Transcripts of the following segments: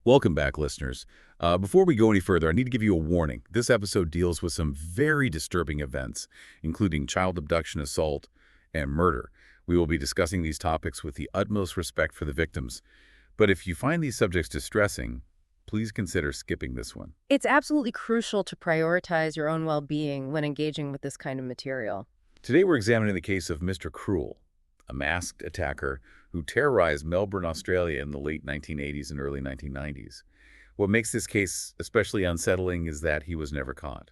Welcome back, listeners. Before we go any further, I need to give you a warning. This episode deals with some very disturbing events, including child abduction, assault, and murder. We will be discussing these topics with the utmost respect for the victims. But if you find these subjects distressing, please consider skipping this one. It's absolutely crucial to prioritize your own well-being when engaging with this kind of material. Today we're examining the case of Mr. Cruel, a masked attacker who terrorized Melbourne, Australia in the late 1980s and early 1990s. What makes this case especially unsettling is that he was never caught.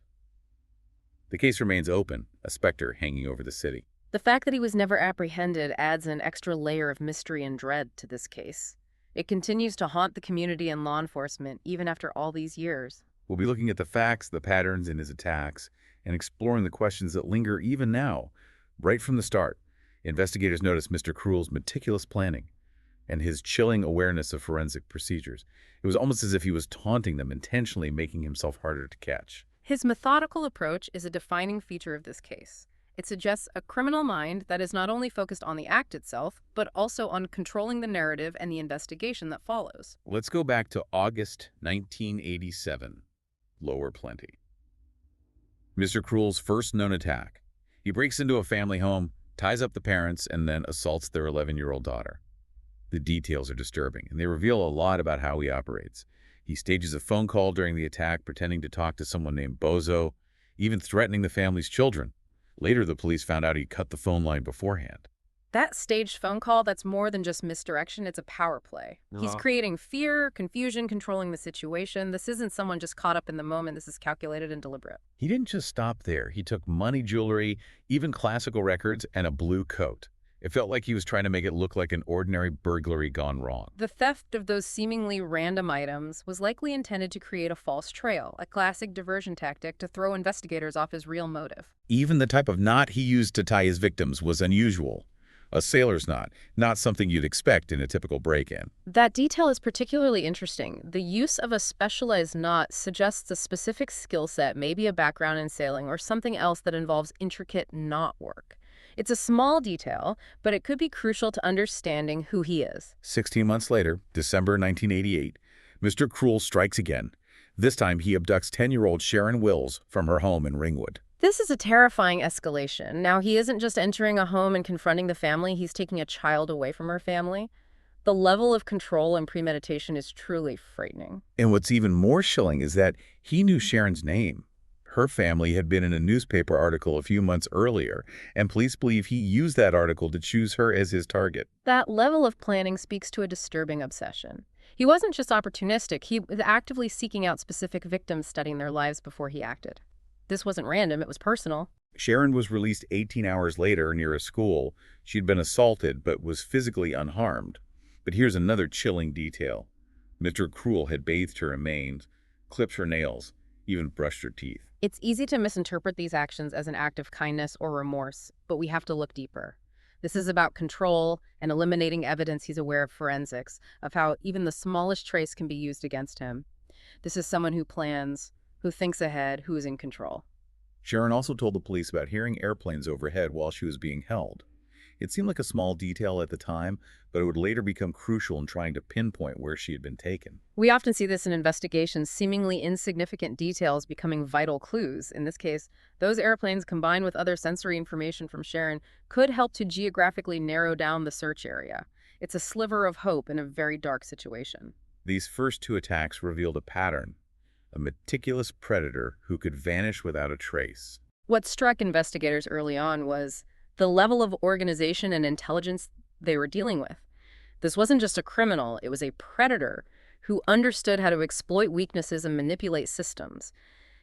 The case remains open, a specter hanging over the city. The fact that he was never apprehended adds an extra layer of mystery and dread to this case. It continues to haunt the community and law enforcement even after all these years. We'll be looking at the facts, the patterns in his attacks, and exploring the questions that linger even now. Right from the start, investigators noticed Mr. Cruel's meticulous planning and his chilling awareness of forensic procedures. It was almost as if he was taunting them, intentionally making himself harder to catch. His methodical approach is a defining feature of this case. It suggests a criminal mind that is not only focused on the act itself, but also on controlling the narrative and the investigation that follows. Let's go back to August 1987. Lower plenty. Mr. Cruel's first known attack. He breaks into a family home, ties up the parents, and then assaults their 11-year-old daughter. The details are disturbing, and they reveal a lot about how he operates. He stages a phone call during the attack, pretending to talk to someone named Bozo, even threatening the family's children. Later, the police found out he cut the phone line beforehand. That staged phone call, that's more than just misdirection, it's a power play. He's creating fear, confusion, controlling the situation. This isn't someone just caught up in the moment. This is calculated and deliberate. He didn't just stop there. He took money, jewelry, even classical records, and a blue coat. It felt like he was trying to make it look like an ordinary burglary gone wrong. The theft of those seemingly random items was likely intended to create a false trail, a classic diversion tactic to throw investigators off his real motive. Even the type of knot he used to tie his victims was unusual. A sailor's knot, not something you'd expect in a typical break-in. That detail is particularly interesting. The use of a specialized knot suggests a specific skill set, maybe a background in sailing or something else that involves intricate knot work. It's a small detail, but it could be crucial to understanding who he is. 16 months later, December 1988, Mr. Cruel strikes again. This time, he abducts 10-year-old Sharon Wills from her home in Ringwood. This is a terrifying escalation. Now, he isn't just entering a home and confronting the family, he's taking a child away from her family. The level of control and premeditation is truly frightening. And what's even more chilling is that he knew Sharon's name. Her family had been in a newspaper article a few months earlier, and police believe he used that article to choose her as his target. That level of planning speaks to a disturbing obsession. He wasn't just opportunistic, he was actively seeking out specific victims, studying their lives before he acted. This wasn't random, it was personal. Sharon was released 18 hours later near a school. She'd been assaulted but was physically unharmed. But here's another chilling detail. Mr. Cruel had bathed her remains, clipped her nails, even brushed her teeth. It's easy to misinterpret these actions as an act of kindness or remorse, but we have to look deeper. This is about control and eliminating evidence. He's aware of forensics, of how even the smallest trace can be used against him. This is someone who plans, who thinks ahead, who is in control. Sharon also told the police about hearing airplanes overhead while she was being held. It seemed like a small detail at the time, but it would later become crucial in trying to pinpoint where she had been taken. We often see this in investigations, seemingly insignificant details becoming vital clues. In this case, those airplanes combined with other sensory information from Sharon could help to geographically narrow down the search area. It's a sliver of hope in a very dark situation. These first two attacks revealed a pattern, a meticulous predator who could vanish without a trace. What struck investigators early on was the level of organization and intelligence they were dealing with. This wasn't just a criminal, it was a predator who understood how to exploit weaknesses and manipulate systems.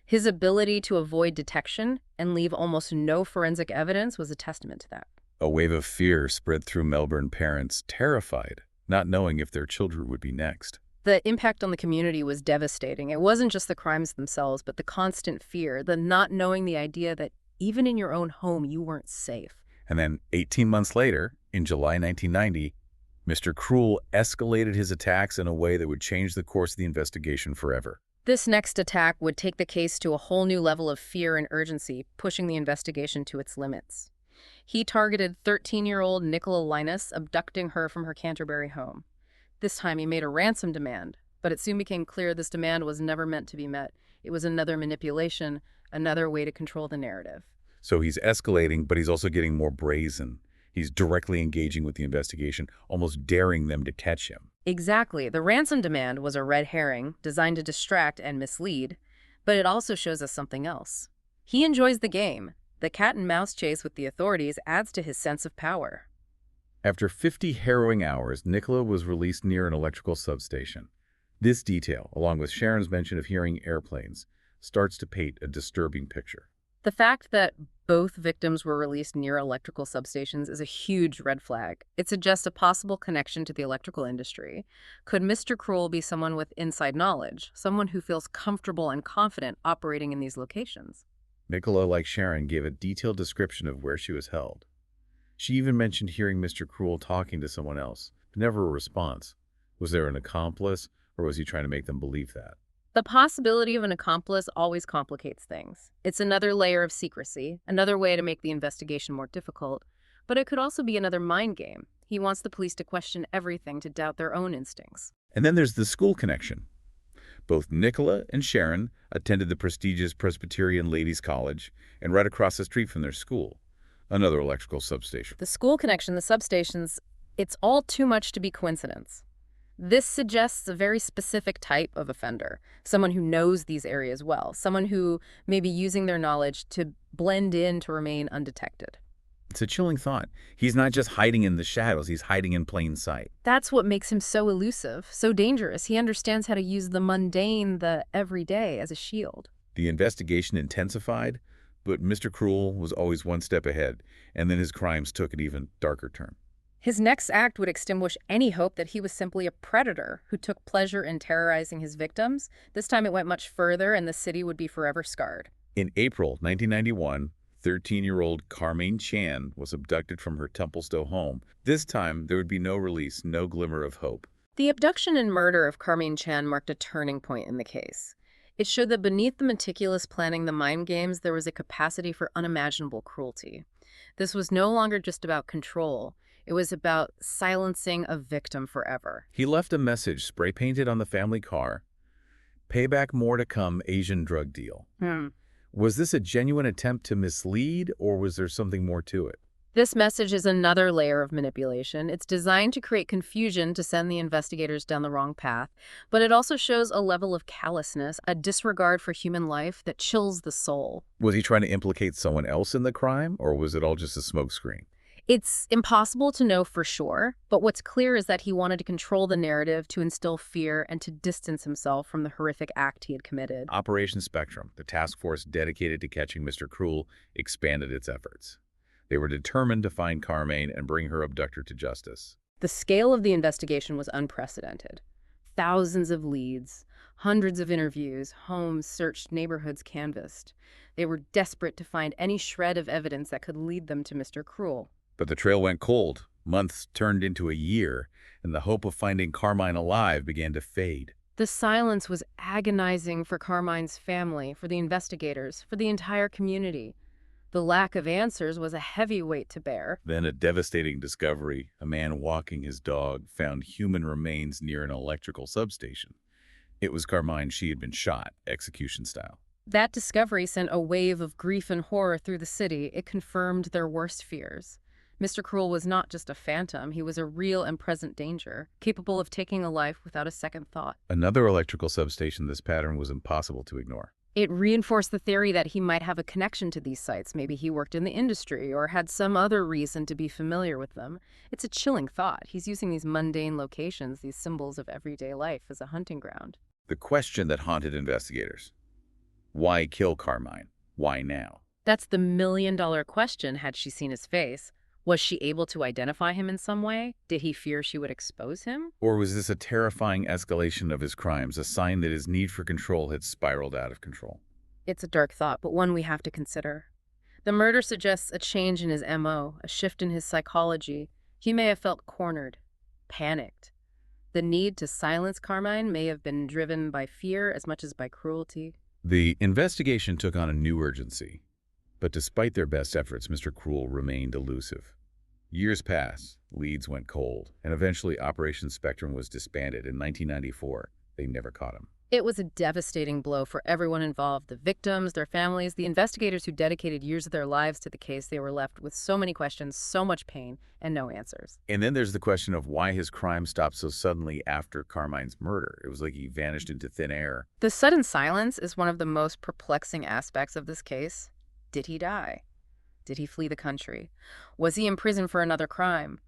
His ability to avoid detection and leave almost no forensic evidence was a testament to that. A wave of fear spread through Melbourne parents, terrified, not knowing if their children would be next. The impact on the community was devastating. It wasn't just the crimes themselves, but the constant fear, the not knowing, the idea that even in your own home, you weren't safe. And then 18 months later, in July 1990, Mr. Cruel escalated his attacks in a way that would change the course of the investigation forever. This next attack would take the case to a whole new level of fear and urgency, pushing the investigation to its limits. He targeted 13-year-old Nicola Linus, abducting her from her Canterbury home. This time he made a ransom demand, but it soon became clear this demand was never meant to be met. It was another manipulation, another way to control the narrative. So he's escalating, but he's also getting more brazen. He's directly engaging with the investigation, almost daring them to catch him. Exactly. The ransom demand was a red herring designed to distract and mislead, but it also shows us something else. He enjoys the game. The cat and mouse chase with the authorities adds to his sense of power. After 50 harrowing hours, Nicola was released near an electrical substation. This detail, along with Sharon's mention of hearing airplanes, starts to paint a disturbing picture. The fact that both victims were released near electrical substations is a huge red flag. It suggests a possible connection to the electrical industry. Could Mr. Cruel be someone with inside knowledge, someone who feels comfortable and confident operating in these locations? Nicola, like Sharon, gave a detailed description of where she was held. She even mentioned hearing Mr. Cruel talking to someone else, but never a response. Was there an accomplice, or was he trying to make them believe that? The possibility of an accomplice always complicates things. It's another layer of secrecy, another way to make the investigation more difficult, but it could also be another mind game. He wants the police to question everything, to doubt their own instincts. And then there's the school connection. Both Nicola and Sharon attended the prestigious Presbyterian Ladies' College and right across the street from their school, another electrical substation. The school connection, the substations, it's all too much to be coincidence. This suggests a very specific type of offender, someone who knows these areas well, someone who may be using their knowledge to blend in to remain undetected. It's a chilling thought. He's not just hiding in the shadows, he's hiding in plain sight. That's what makes him so elusive, so dangerous. He understands how to use the mundane, the everyday, as a shield. The investigation intensified, but Mr. Cruel was always one step ahead, and then his crimes took an even darker turn. His next act would extinguish any hope that he was simply a predator who took pleasure in terrorizing his victims. This time it went much further, and the city would be forever scarred. In April 1991, 13-year-old Carmaine Chan was abducted from her Templestowe home. This time, there would be no release, no glimmer of hope. The abduction and murder of Carmaine Chan marked a turning point in the case. It showed that beneath the meticulous planning, the mind games, there was a capacity for unimaginable cruelty. This was no longer just about control. It was about silencing a victim forever. He left a message spray-painted on the family car, "Payback more to come, Asian drug deal." Was this a genuine attempt to mislead, or was there something more to it? This message is another layer of manipulation. It's designed to create confusion, to send the investigators down the wrong path, but it also shows a level of callousness, a disregard for human life that chills the soul. Was he trying to implicate someone else in the crime, or was it all just a smokescreen? It's impossible to know for sure, but what's clear is that he wanted to control the narrative, to instill fear, and to distance himself from the horrific act he had committed. Operation Spectrum, the task force dedicated to catching Mr. Cruel, expanded its efforts. They were determined to find Carmaine and bring her abductor to justice. The scale of the investigation was unprecedented. Thousands of leads, hundreds of interviews, homes searched, neighborhoods canvassed. They were desperate to find any shred of evidence that could lead them to Mr. Cruel. But the trail went cold. Months turned into a year, and the hope of finding Carmaine alive began to fade. The silence was agonizing for Carmine's family, for the investigators, for the entire community. The lack of answers was a heavy weight to bear. Then a devastating discovery. A man walking his dog found human remains near an electrical substation. It was Carmaine. She had been shot, execution style. That discovery sent a wave of grief and horror through the city. It confirmed their worst fears. Mr. Cruel was not just a phantom, he was a real and present danger, capable of taking a life without a second thought. Another electrical substation. This pattern was impossible to ignore. It reinforced the theory that he might have a connection to these sites. Maybe he worked in the industry or had some other reason to be familiar with them. It's a chilling thought. He's using these mundane locations, these symbols of everyday life, as a hunting ground. The question that haunted investigators. Why kill Carmaine? Why now? That's the million-dollar question. Had she seen his face? Was she able to identify him in some way? Did he fear she would expose him? Or was this a terrifying escalation of his crimes, a sign that his need for control had spiraled out of control? It's a dark thought, but one we have to consider. The murder suggests a change in his MO, a shift in his psychology. He may have felt cornered, panicked. The need to silence Carmine may have been driven by fear as much as by cruelty. The investigation took on a new urgency, but despite their best efforts, Mr. Cruel remained elusive. Years passed, leads went cold, and eventually Operation Spectrum was disbanded in 1994. They never caught him. It was a devastating blow for everyone involved, the victims, their families, the investigators who dedicated years of their lives to the case. They were left with so many questions, so much pain, and no answers. And then there's the question of why his crime stopped so suddenly after Carmine's murder. It was like he vanished into thin air. The sudden silence is one of the most perplexing aspects of this case. Did he die? Did he flee the country? Was he in prison for another crime?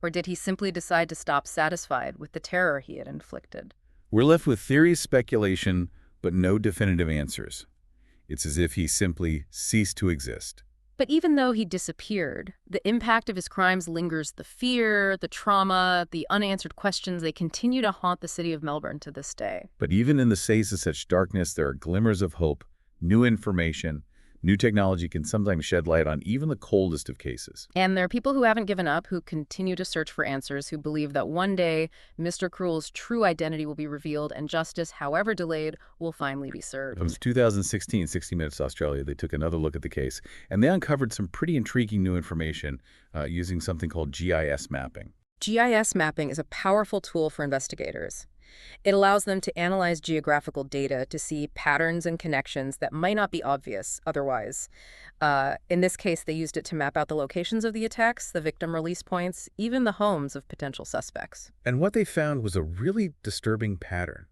Or did he simply decide to stop satisfied with the terror he had inflicted? We're left with theories, speculation, but no definitive answers. It's as if he simply ceased to exist. But even though he disappeared, the impact of his crimes lingers. The fear, the trauma, the unanswered questions, they continue to haunt the city of Melbourne to this day. But even in the face of such darkness, there are glimmers of hope, new information. New technology can sometimes shed light on even the coldest of cases. And there are people who haven't given up, who continue to search for answers, who believe that one day Mr. Cruel's true identity will be revealed and justice, however delayed, will finally be served. From 2016, 60 Minutes Australia, they took another look at the case, and they uncovered some pretty intriguing new information using something called GIS mapping. GIS mapping is a powerful tool for investigators. It allows them to analyze geographical data to see patterns and connections that might not be obvious otherwise. In this case, they used it to map out the locations of the attacks, the victim release points, even the homes of potential suspects. And what they found was a really disturbing pattern.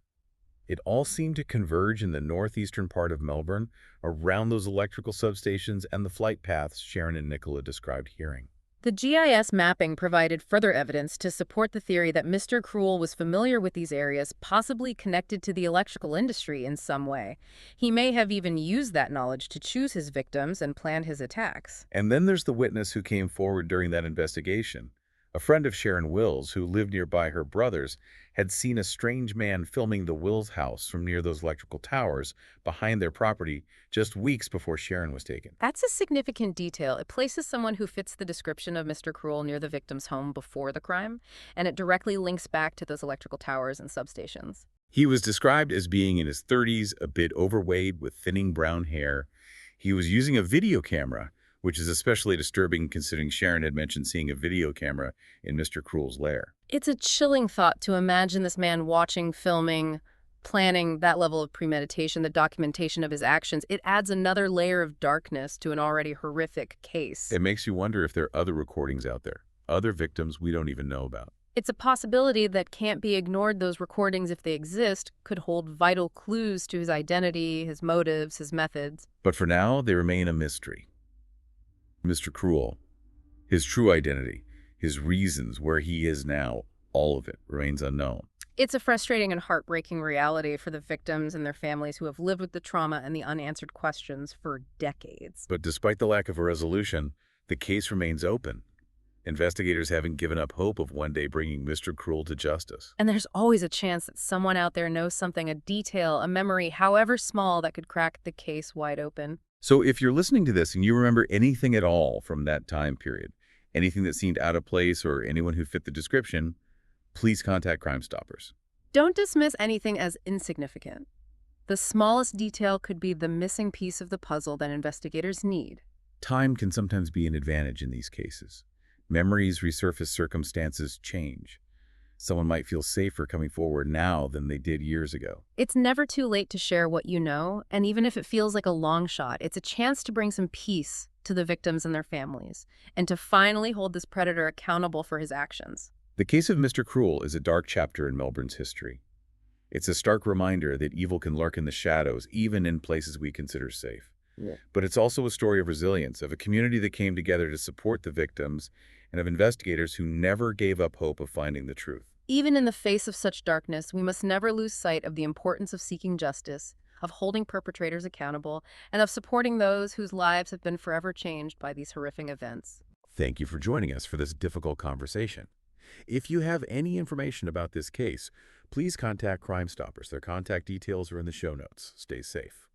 It all seemed to converge in the northeastern part of Melbourne, around those electrical substations and the flight paths Sharon and Nicola described hearing. The GIS mapping provided further evidence to support the theory that Mr. Cruel was familiar with these areas, possibly connected to the electrical industry in some way. He may have even used that knowledge to choose his victims and plan his attacks. And then there's the witness who came forward during that investigation. A friend of Sharon Wills, who lived nearby her brothers, had seen a strange man filming the Wills house from near those electrical towers behind their property just weeks before Sharon was taken. That's a significant detail. It places someone who fits the description of Mr. Cruel near the victim's home before the crime, and it directly links back to those electrical towers and substations. He was described as being in his 30s, a bit overweight with thinning brown hair. He was using a video camera, which is especially disturbing considering Sharon had mentioned seeing a video camera in Mr. Cruel's lair. It's a chilling thought to imagine this man watching, filming, planning, that level of premeditation, the documentation of his actions. It adds another layer of darkness to an already horrific case. It makes you wonder if there are other recordings out there, other victims we don't even know about. It's a possibility that can't be ignored. Those recordings, if they exist, could hold vital clues to his identity, his motives, his methods. But for now, they remain a mystery. Mr. Cruel, his true identity, his reasons, where he is now, all of it remains unknown. It's a frustrating and heartbreaking reality for the victims and their families who have lived with the trauma and the unanswered questions for decades. But despite the lack of a resolution, the case remains open. Investigators haven't given up hope of one day bringing Mr. Cruel to justice. And there's always a chance that someone out there knows something, a detail, a memory, however small, that could crack the case wide open. So if you're listening to this and you remember anything at all from that time period, anything that seemed out of place or anyone who fit the description, please contact Crime Stoppers. Don't dismiss anything as insignificant. The smallest detail could be the missing piece of the puzzle that investigators need. Time can sometimes be an advantage in these cases. Memories resurface, circumstances change. Someone might feel safer coming forward now than they did years ago. It's never too late to share what you know, and even if it feels like a long shot, it's a chance to bring some peace to the victims and their families, and to finally hold this predator accountable for his actions. The case of Mr. Cruel is a dark chapter in Melbourne's history. It's a stark reminder that evil can lurk in the shadows, even in places we consider safe. Yeah. But it's also a story of resilience, of a community that came together to support the victims, and of investigators who never gave up hope of finding the truth. Even in the face of such darkness, we must never lose sight of the importance of seeking justice, of holding perpetrators accountable, and of supporting those whose lives have been forever changed by these horrific events. Thank you for joining us for this difficult conversation. If you have any information about this case, please contact Crime Stoppers. Their contact details are in the show notes. Stay safe.